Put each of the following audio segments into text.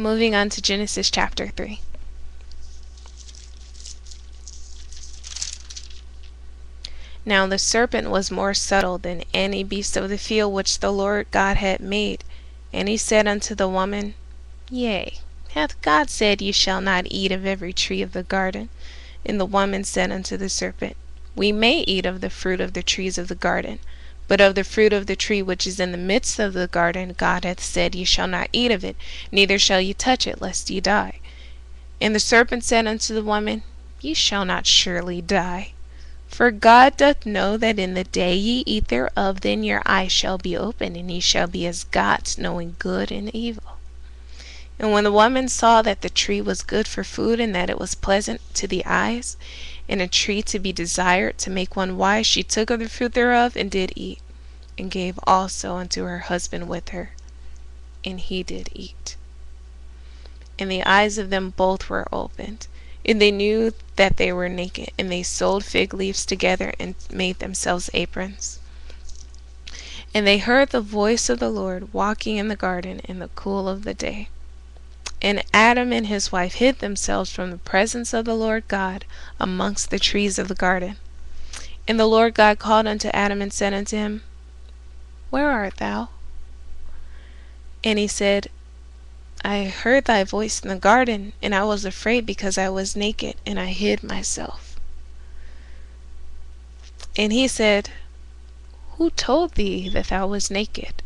Moving on to Genesis chapter 3. Now the serpent was more subtle than any beast of the field which the Lord God had made. And he said unto the woman, Yea, hath God said, Ye shall not eat of every tree of the garden? And the woman said unto the serpent, We may eat of the fruit of the trees of the garden. But of the fruit of the tree which is in the midst of the garden, God hath said, Ye shall not eat of it, neither shall ye touch it, lest ye die. And the serpent said unto the woman, Ye shall not surely die. For God doth know that in the day ye eat thereof, then your eyes shall be opened, and ye shall be as gods, knowing good and evil. And when the woman saw that the tree was good for food, and that it was pleasant to the eyes, and a tree to be desired to make one wise, she took of the fruit thereof, and did eat, and gave also unto her husband with her, and he did eat. And the eyes of them both were opened, and they knew that they were naked, and they sewed fig leaves together, and made themselves aprons. And they heard the voice of the Lord walking in the garden in the cool of the day. And Adam and his wife hid themselves from the presence of the Lord God amongst the trees of the garden. And the Lord God called unto Adam, and said unto him, Where art thou? And he said, I heard thy voice in the garden, and I was afraid, because I was naked, and I hid myself. And he said, Who told thee that thou wast naked?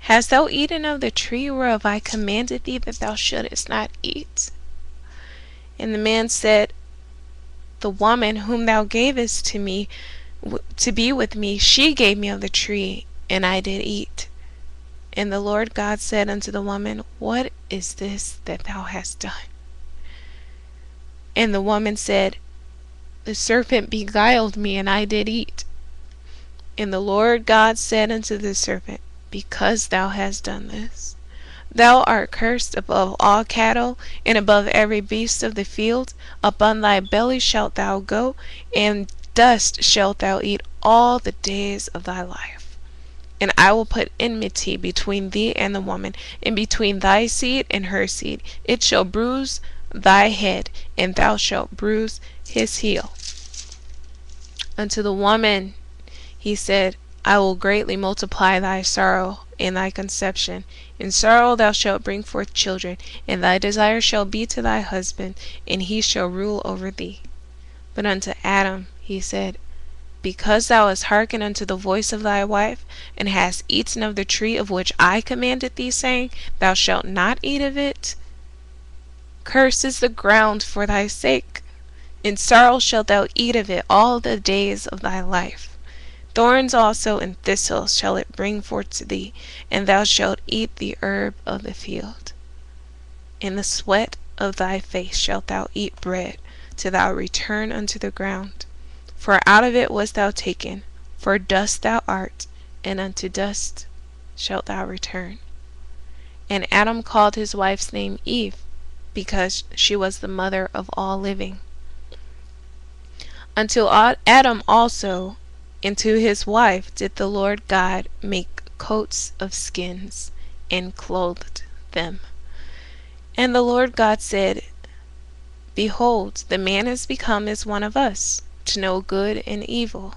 Hast thou eaten of the tree whereof I commanded thee that thou shouldest not eat? And the man said, The woman whom thou gavest to me to be with me, she gave me of the tree, and I did eat. And the Lord God said unto the woman, What is this that thou hast done? And the woman said, The serpent beguiled me, and I did eat. And the Lord God said unto the serpent, Because thou hast done this, thou art cursed above all cattle, and above every beast of the field. Upon thy belly shalt thou go, and dust shalt thou eat all the days of thy life. And I will put enmity between thee and the woman, and between thy seed and her seed. It shall bruise thy head, and thou shalt bruise his heel. Unto the woman he said, I will greatly multiply thy sorrow and thy conception. In sorrow thou shalt bring forth children, and thy desire shall be to thy husband, and he shall rule over thee. But unto Adam he said, Because thou hast hearkened unto the voice of thy wife, and hast eaten of the tree of which I commanded thee, saying, Thou shalt not eat of it, cursed is the ground for thy sake. In sorrow shalt thou eat of it all the days of thy life. Thorns also and thistles shall it bring forth to thee, and thou shalt eat the herb of the field. In the sweat of thy face shalt thou eat bread, till thou return unto the ground. For out of it wast thou taken, for dust thou art, and unto dust shalt thou return. And Adam called his wife's name Eve, because she was the mother of all living. Until Adam also and to his wife did the Lord God make coats of skins, and clothed them. And the Lord God said, Behold, the man is become as one of us, to know good and evil.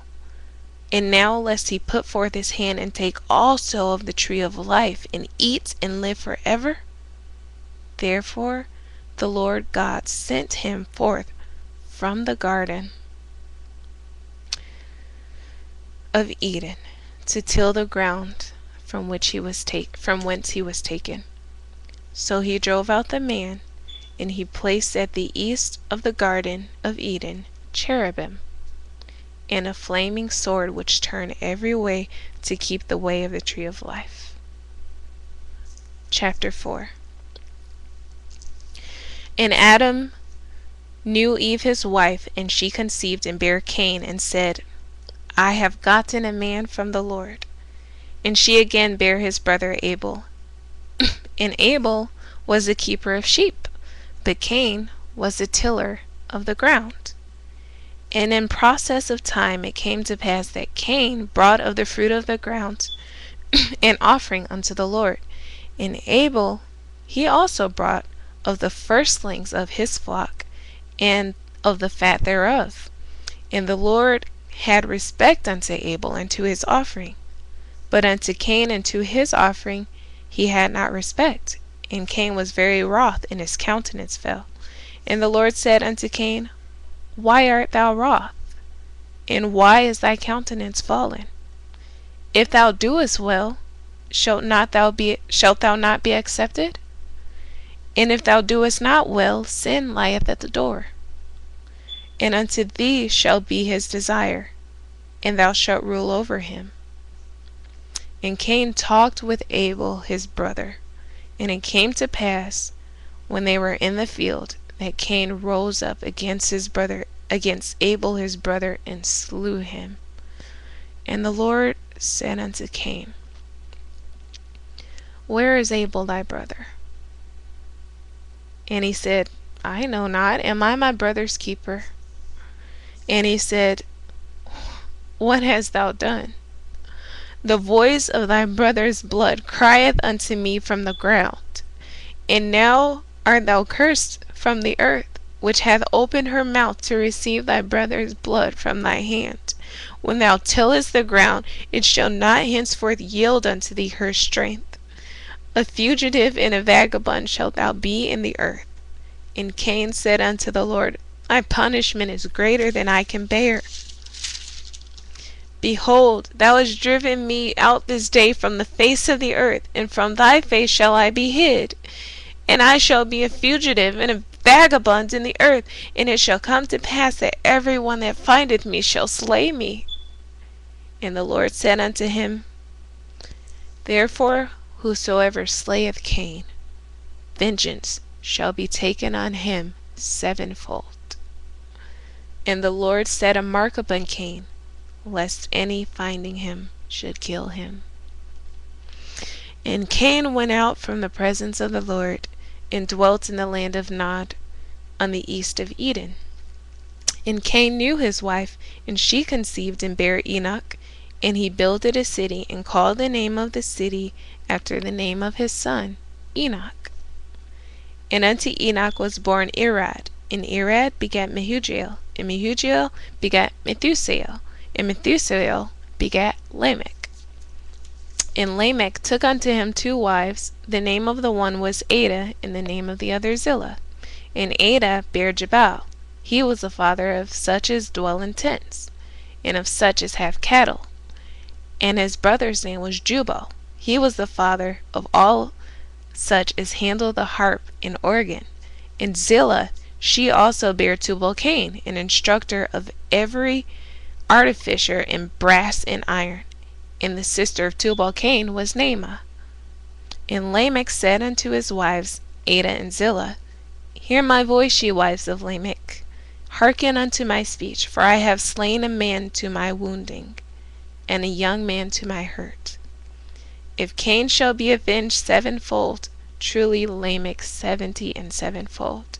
And now lest he put forth his hand, and take also of the tree of life, and eat and live forever. Therefore the Lord God sent him forth from the garden of Eden to till the ground from whence he was taken. So he drove out the man, and he placed at the east of the garden of Eden cherubim, and a flaming sword which turned every way to keep the way of the tree of life. Chapter 4. And Adam knew Eve his wife, and she conceived and bare Cain, and said, I have gotten a man from the Lord. And she again bare his brother Abel. And Abel was the keeper of sheep, but Cain was the tiller of the ground. And in process of time it came to pass that Cain brought of the fruit of the ground an offering unto the Lord. And Abel he also brought of the firstlings of his flock, and of the fat thereof. And the Lord had respect unto Abel and to his offering, but unto Cain and to his offering he had not respect. And Cain was very wroth, and his countenance fell. And the Lord said unto Cain, Why art thou wroth? And why is thy countenance fallen? If thou doest well, shalt thou not be accepted? And if thou doest not well, sin lieth at the door. And unto thee shall be his desire, and thou shalt rule over him. And Cain talked with Abel his brother. And it came to pass, when they were in the field, that Cain rose up against Abel his brother, and slew him. And the Lord said unto Cain, Where is Abel thy brother? And he said, I know not. Am I my brother's keeper? And he said, What hast thou done? The voice of thy brother's blood crieth unto me from the ground. And now art thou cursed from the earth, which hath opened her mouth to receive thy brother's blood from thy hand. When thou tillest the ground, it shall not henceforth yield unto thee her strength. A fugitive and a vagabond shalt thou be in the earth. And Cain said unto the Lord, My punishment is greater than I can bear. Behold, thou hast driven me out this day from the face of the earth, and from thy face shall I be hid. And I shall be a fugitive and a vagabond in the earth, and it shall come to pass that every one that findeth me shall slay me. And the Lord said unto him, Therefore whosoever slayeth Cain, vengeance shall be taken on him sevenfold. And the Lord set a mark upon Cain, lest any finding him should kill him. And Cain went out from the presence of the Lord, and dwelt in the land of Nod, on the east of Eden. And Cain knew his wife, and she conceived and bare Enoch. And he builded a city, and called the name of the city after the name of his son, Enoch. And unto Enoch was born Irad, and Irad begat Mehujael, and Mehujael begat Methusael, and Methusael begat Lamech. And Lamech took unto him 2 wives. The name of the one was Ada, and the name of the other Zillah. And Ada bare Jabal. He was the father of such as dwell in tents, and of such as have cattle. And his brother's name was Jubal. He was the father of all such as handle the harp and organ. And Zillah, she also bare Tubal-Cain, an instructor of every artificer in brass and iron. And the sister of Tubal-Cain was Naamah. And Lamech said unto his wives, Ada and Zillah, Hear my voice, ye wives of Lamech. Hearken unto my speech, for I have slain a man to my wounding, and a young man to my hurt. If Cain shall be avenged sevenfold, truly Lamech 70 and sevenfold.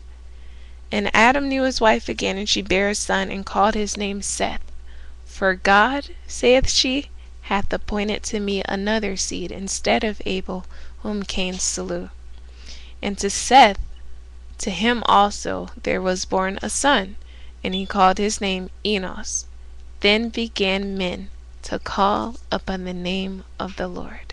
And Adam knew his wife again, and she bare a son, and called his name Seth. For God, saith she, hath appointed to me another seed instead of Abel, whom Cain slew. And to Seth, to him also there was born a son, and he called his name Enos. Then began men to call upon the name of the Lord.